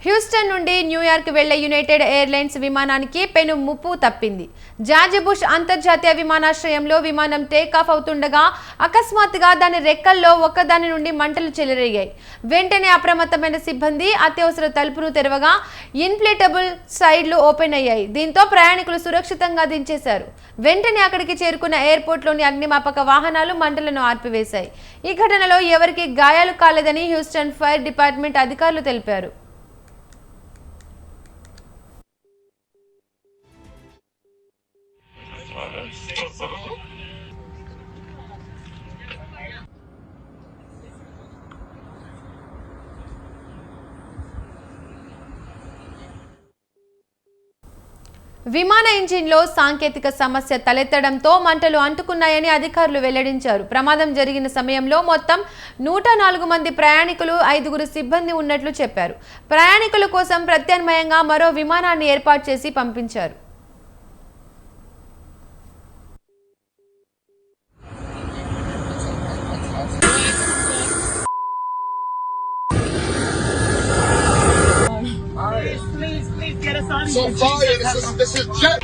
Houston నుండి New York వెళ్లే United airlines విమానానికి పెను ముప్పు తప్పింది. జార్జ్ బుష్ అంతర్జాతీయ విమానాశ్రయంలో విమానం టేకాఫ్ అవుతుండగా అకస్మాత్తుగా దాని రెక్కల్లో ఒకదాని నుండి మంటలు చెలరేగాయి. వెంటనే అప్రమత్తమైన సిబ్బంది అత్యవసర తలుపును తెరవగా ఇన్ఫ్లేటబుల్ సైడ్లు ఓపెన్ అయ్యాయి. దీంతో ప్రయాణికులు సురక్షితంగా దించేశారు. వెంటనే అక్కడికి చేరుకున్న ఎయిర్పోర్ట్లోని అగ్నిమాపక వాహనాలు మంటలను ఆర్పివేశాయి. ఈ ఘటనలో ఎవరికీ గాయాలు కాలేదని హ్యూస్టన్ ఫైర్ డిపార్ట్మెంట్ అధికారులు తెలిపారు. విమాన ఇంజిన్లో సాంకేతిక సమస్య తలెత్తడంతో మంటలు అంటుకున్నాయని అధికారులు వెల్లడించారు. ప్రమాదం జరిగిన సమయంలో మొత్తం 104 మంది ప్రయాణికులు, 5 సిబ్బంది ఉన్నట్లు చెప్పారు. ప్రయాణికుల కోసం ప్రత్యామ్నాయంగా మరో విమానాన్ని ఏర్పాటు చేసి పంపించారు. Please get us on. So far, this is jet.